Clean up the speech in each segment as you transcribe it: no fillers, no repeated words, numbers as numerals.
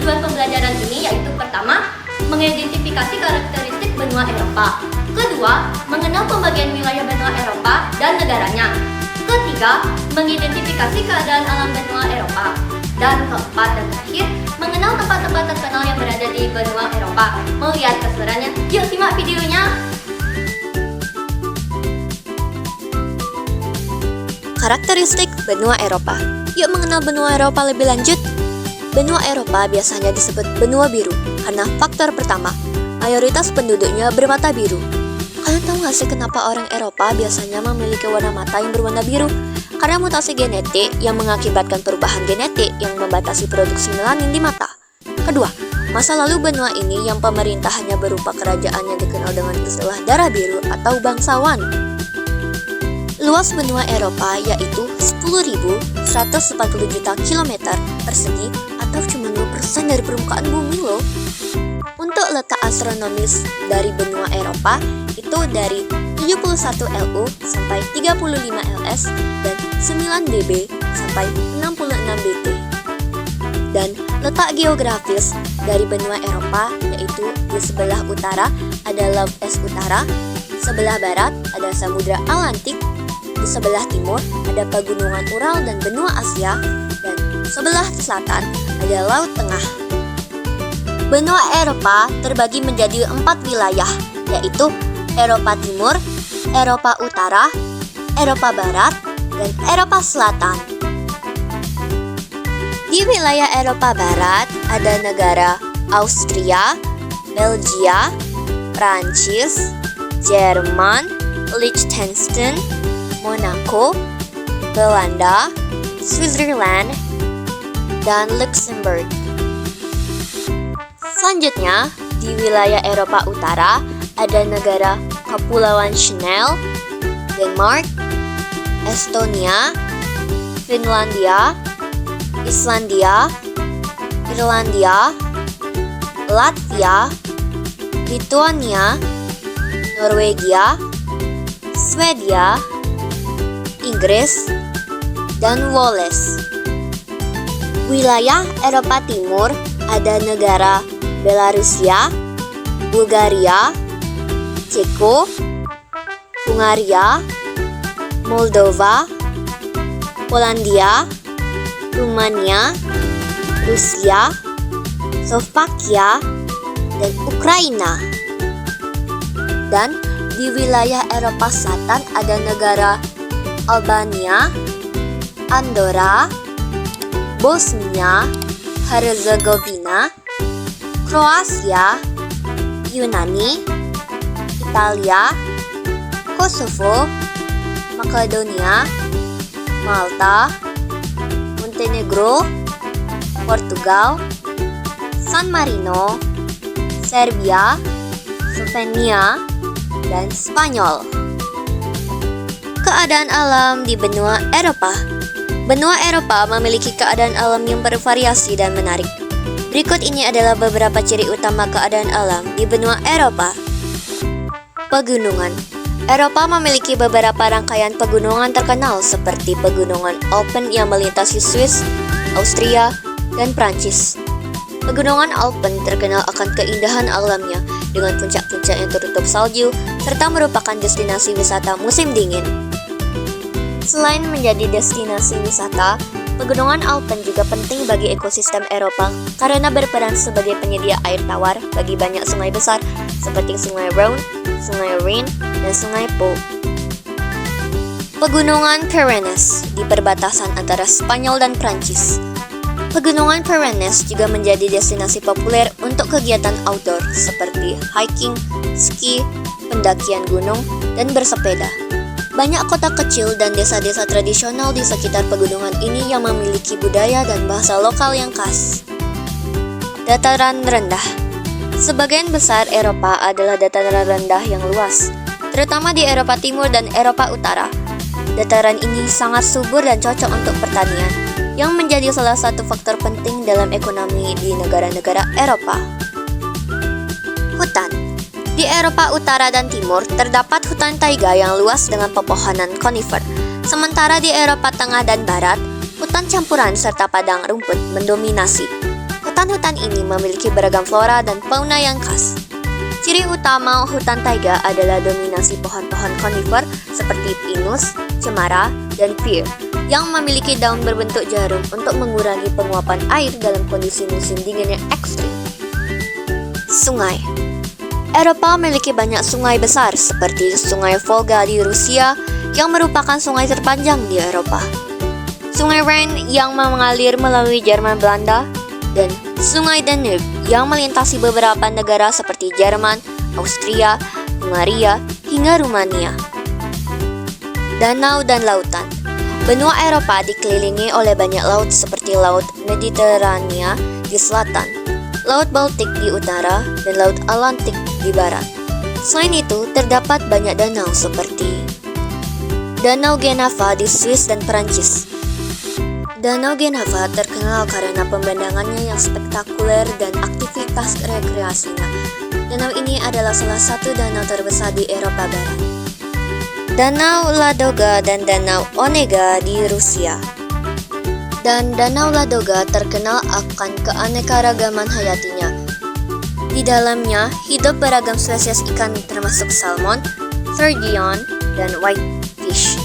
tujuan pembelajaran ini yaitu pertama, mengidentifikasi karakteristik benua Eropa. Kedua, mengenal pembagian wilayah benua Eropa dan negaranya. Ketiga, mengidentifikasi keadaan alam benua Eropa. Dan keempat dan terakhir, mengenal tempat-tempat terkenal yang berada di benua Eropa. Mau lihat keseluruhannya? Yuk simak videonya! Karakteristik benua Eropa. Yuk mengenal benua Eropa lebih lanjut. Benua Eropa biasanya disebut benua biru karena faktor pertama, mayoritas penduduknya bermata biru. Kalian tahu gak sih kenapa orang Eropa biasanya memiliki warna mata yang berwarna biru? Karena mutasi genetik yang mengakibatkan perubahan genetik yang membatasi produksi melanin di mata. Kedua, masa lalu benua ini yang pemerintahannya berupa kerajaan yang dikenal dengan istilah darah biru atau bangsawan. Luas benua Eropa yaitu 10.140 juta kilometer persegi atau cuma 2% dari permukaan bumi loh. Untuk letak astronomis dari benua Eropa itu dari 71 LU sampai 35 LS dan 9 dB sampai 66 BT. Dan letak geografis dari benua Eropa yaitu di sebelah utara ada Laut Es Utara, sebelah barat ada Samudra Atlantik, di sebelah timur ada pegunungan Ural dan benua Asia, dan sebelah selatan ada Laut Tengah. Benua Eropa terbagi menjadi 4 wilayah, yaitu Eropa Timur, Eropa Utara, Eropa Barat, dan Eropa Selatan. Di wilayah Eropa Barat ada negara Austria, Belgia, Prancis, Jerman, Liechtenstein, Monaco, Belanda, Switzerland, dan Luxembourg. Selanjutnya, di wilayah Eropa Utara ada negara Kepulauan Channel, Denmark, Estonia, Finlandia, Islandia, Irlandia, Latvia, Lithuania, Norwegia, Swedia, Inggris, dan Wales. Wilayah Eropa Timur ada negara Belarusia, Bulgaria, Ceko, Hungaria, Moldova, Polandia, Rumania, Rusia, Slovakia, dan Ukraina. Dan di wilayah Eropa Selatan ada negara Albania, Andorra, Bosnia, Herzegovina, Kroasia, Yunani, Italia, Kosovo, Makedonia, Malta, Montenegro, Portugal, San Marino, Serbia, Slovenia, dan Spanyol. Keadaan alam di benua Eropa. Benua Eropa memiliki keadaan alam yang bervariasi dan menarik. Berikut ini adalah beberapa ciri utama keadaan alam di benua Eropa. Pegunungan. Eropa memiliki beberapa rangkaian pegunungan terkenal seperti pegunungan Alpen yang melintasi Swiss, Austria, dan Prancis. Pegunungan Alpen terkenal akan keindahan alamnya dengan puncak-puncak yang tertutup salju serta merupakan destinasi wisata musim dingin. Selain menjadi destinasi wisata, pegunungan Alpen juga penting bagi ekosistem Eropa karena berperan sebagai penyedia air tawar bagi banyak sungai besar seperti Sungai Rhone, Sungai Rhin, dan Sungai Po. Pegunungan Pyrenees di perbatasan antara Spanyol dan Prancis. Pegunungan Pyrenees juga menjadi destinasi populer untuk kegiatan outdoor seperti hiking, ski, pendakian gunung, dan bersepeda. Banyak kota kecil dan desa-desa tradisional di sekitar pegunungan ini yang memiliki budaya dan bahasa lokal yang khas. Dataran rendah. Sebagian besar Eropa adalah dataran rendah yang luas, terutama di Eropa Timur dan Eropa Utara. Dataran ini sangat subur dan cocok untuk pertanian, yang menjadi salah satu faktor penting dalam ekonomi di negara-negara Eropa. Hutan. Di Eropa Utara dan Timur terdapat hutan taiga yang luas dengan pepohonan konifer. Sementara di Eropa Tengah dan Barat, hutan campuran serta padang rumput mendominasi. Kota Hutan-hutan ini memiliki beragam flora dan fauna yang khas. Ciri utama hutan taiga adalah dominasi pohon-pohon konifer seperti pinus, cemara, dan fir yang memiliki daun berbentuk jarum untuk mengurangi penguapan air dalam kondisi musim dingin yang ekstrim. Sungai. Eropa memiliki banyak sungai besar seperti Sungai Volga di Rusia yang merupakan sungai terpanjang di Eropa. Sungai Rhine yang mengalir melalui Jerman Belanda dan Sungai Danube yang melintasi beberapa negara seperti Jerman, Austria, Hungaria, hingga Rumania. Danau dan lautan. Benua Eropa dikelilingi oleh banyak laut seperti Laut Mediterania di selatan, Laut Baltik di utara, dan Laut Atlantik di barat. Selain itu, terdapat banyak danau seperti Danau Genava di Swiss dan Perancis. Danau Genava terkenal karena pemandangannya yang spektakuler dan aktivitas rekreasinya. Danau ini adalah salah satu danau terbesar di Eropa Barat. Danau Ladoga dan Danau Onega di Rusia. Dan Danau Ladoga terkenal akan keanekaragaman hayatinya. Di dalamnya hidup beragam spesies ikan termasuk salmon, sturgeon, dan whitefish.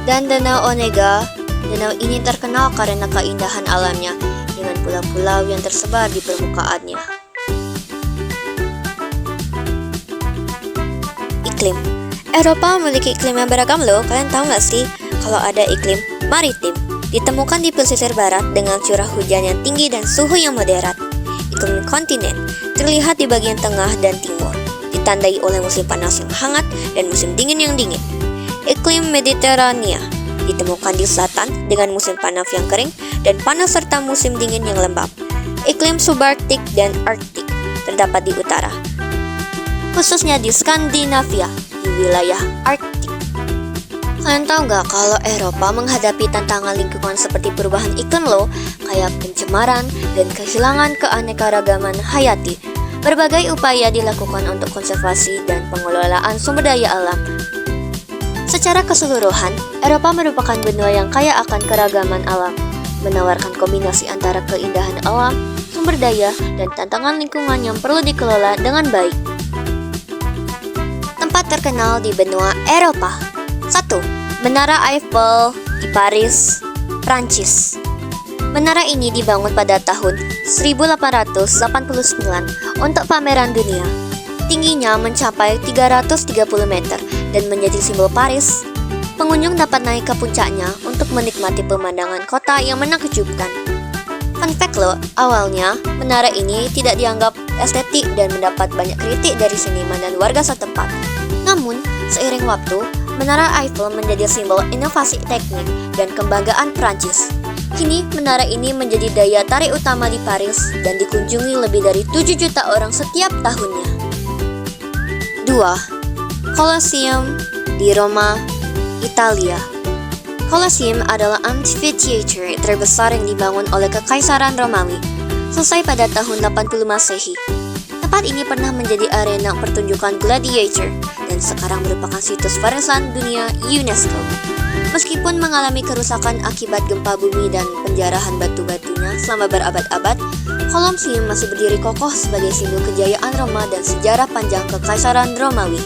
Dan Danau Onega, danau ini terkenal karena keindahan alamnya dengan pulau-pulau yang tersebar di permukaannya. Iklim. Eropa memiliki iklim yang beragam loh. Kalian tahu nggak sih kalau ada iklim maritim? Ditemukan di pesisir barat dengan curah hujan yang tinggi dan suhu yang moderat. Iklim kontinen terlihat di bagian tengah dan timur, ditandai oleh musim panas yang hangat dan musim dingin yang dingin. Iklim Mediterania ditemukan di selatan dengan musim panas yang kering dan panas serta musim dingin yang lembab. Iklim subarktik dan arktik terdapat di utara, khususnya di Skandinavia di wilayah Arktik. Kalian tahu nggak kalau Eropa menghadapi tantangan lingkungan seperti perubahan iklim loh, kayak pencemaran dan kehilangan keanekaragaman hayati. Berbagai upaya dilakukan untuk konservasi dan pengelolaan sumber daya alam. Secara keseluruhan, Eropa merupakan benua yang kaya akan keragaman alam, menawarkan kombinasi antara keindahan alam, sumber daya, dan tantangan lingkungan yang perlu dikelola dengan baik. Tempat terkenal di benua Eropa. 1. Menara Eiffel di Paris, Prancis. Menara ini dibangun pada tahun 1889 untuk pameran dunia. Tingginya mencapai 330 meter dan menjadi simbol Paris. Pengunjung dapat naik ke puncaknya untuk menikmati pemandangan kota yang menakjubkan. Fun fact loh, awalnya menara ini tidak dianggap estetik dan mendapat banyak kritik dari seniman dan warga setempat. Namun, seiring waktu, Menara Eiffel menjadi simbol inovasi teknik dan kebanggaan Prancis. Kini, menara ini menjadi daya tarik utama di Paris dan dikunjungi lebih dari 7 juta orang setiap tahunnya. 2. Colosseum di Roma, Italia. Colosseum adalah amphitheater terbesar yang dibangun oleh Kekaisaran Romawi, selesai pada tahun 80 Masehi. Tempat ini pernah menjadi arena pertunjukan gladiator dan sekarang merupakan situs warisan dunia UNESCO. Meskipun mengalami kerusakan akibat gempa bumi dan penjarahan batu-batunya selama berabad-abad, Colosseum masih berdiri kokoh sebagai simbol kejayaan Roma dan sejarah panjang Kekaisaran Romawi.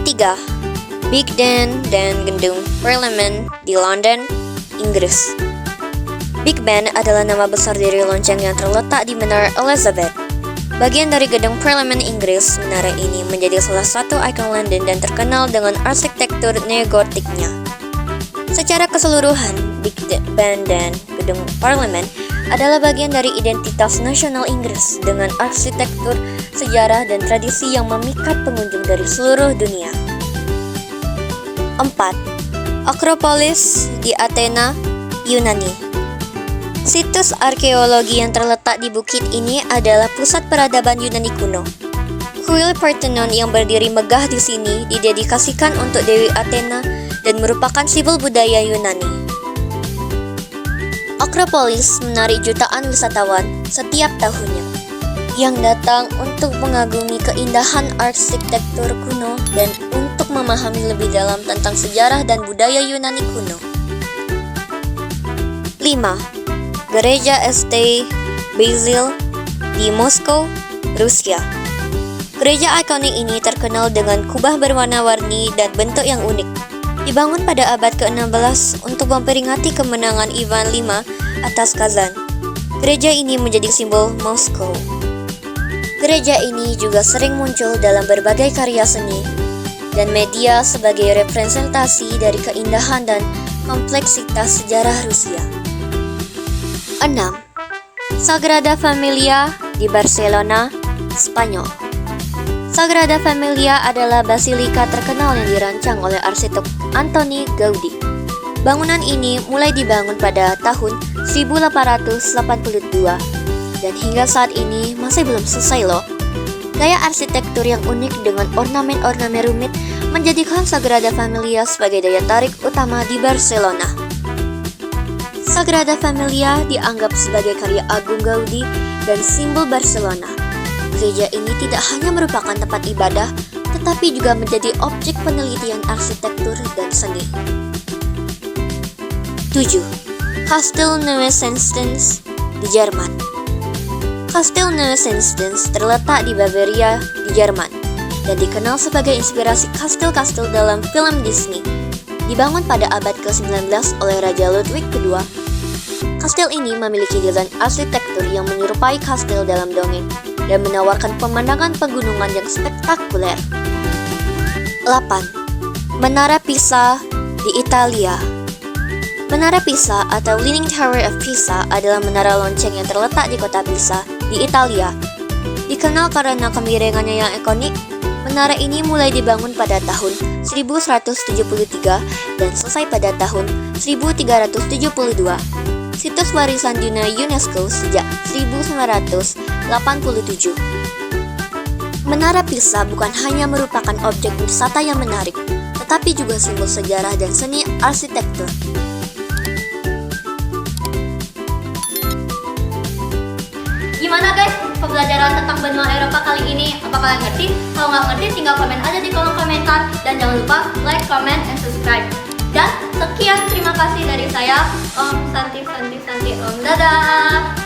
3. Big Ben dan Gedung Parlemen di London, Inggris. Big Ben adalah nama besar dari lonceng yang terletak di Menara Elizabeth. Bagian dari gedung Parlemen Inggris, menara ini menjadi salah satu ikon London dan terkenal dengan arsitektur neogotiknya. Secara keseluruhan, Big Ben dan gedung Parlemen adalah bagian dari identitas nasional Inggris dengan arsitektur, sejarah, dan tradisi yang memikat pengunjung dari seluruh dunia. 4. Akropolis di Athena, Yunani. Situs arkeologi yang terletak di bukit ini adalah pusat peradaban Yunani kuno. Kuil Parthenon yang berdiri megah di sini didedikasikan untuk Dewi Athena dan merupakan simbol budaya Yunani. Akropolis menarik jutaan wisatawan setiap tahunnya yang datang untuk mengagumi keindahan arsitektur kuno dan untuk memahami lebih dalam tentang sejarah dan budaya Yunani kuno. 5. Gereja St. Basil di Moskow, Rusia. Gereja ikonik ini terkenal dengan kubah berwarna-warni dan bentuk yang unik. Dibangun pada abad ke-16 untuk memperingati kemenangan Ivan V atas Kazan. Gereja ini menjadi simbol Moskow. Gereja ini juga sering muncul dalam berbagai karya seni dan media sebagai representasi dari keindahan dan kompleksitas sejarah Rusia. 6. Sagrada Familia di Barcelona, Spanyol. Sagrada Familia adalah basilika terkenal yang dirancang oleh arsitek Antoni Gaudi. Bangunan ini mulai dibangun pada tahun 1882 dan hingga saat ini masih belum selesai loh. Gaya arsitektur yang unik dengan ornamen-ornamen rumit menjadikan Sagrada Familia sebagai daya tarik utama di Barcelona. Sagrada Familia dianggap sebagai karya agung Gaudi dan simbol Barcelona. Gereja ini tidak hanya merupakan tempat ibadah, tetapi juga menjadi objek penelitian arsitektur dan seni. 7. Kastel Neuschwanstein di Jerman. Kastel Neuschwanstein terletak di Bavaria, di Jerman, dan dikenal sebagai inspirasi kastel-kastel dalam film Disney. Dibangun pada abad ke-19 oleh Raja Ludwig II, kastel ini memiliki desain arsitektur yang menyerupai kastel dalam dongeng dan menawarkan pemandangan pegunungan yang spektakuler. 8. Menara Pisa di Italia. Menara Pisa atau Leaning Tower of Pisa adalah menara lonceng yang terletak di kota Pisa di Italia. Dikenal karena kemiringannya yang ikonik, menara ini mulai dibangun pada tahun 1173 dan selesai pada tahun 1372. Situs warisan dunia UNESCO sejak 1987. Menara Pisa bukan hanya merupakan objek wisata yang menarik, tetapi juga simbol sejarah dan seni arsitektur. Gimana guys, pembelajaran tentang benua Eropa kali ini? Apa kalian ngerti? Kalau nggak ngerti, tinggal komen aja di kolom komentar. Dan jangan lupa like, comment, and subscribe. Dan sekian, terima kasih dari saya, Om Santi. Dadah!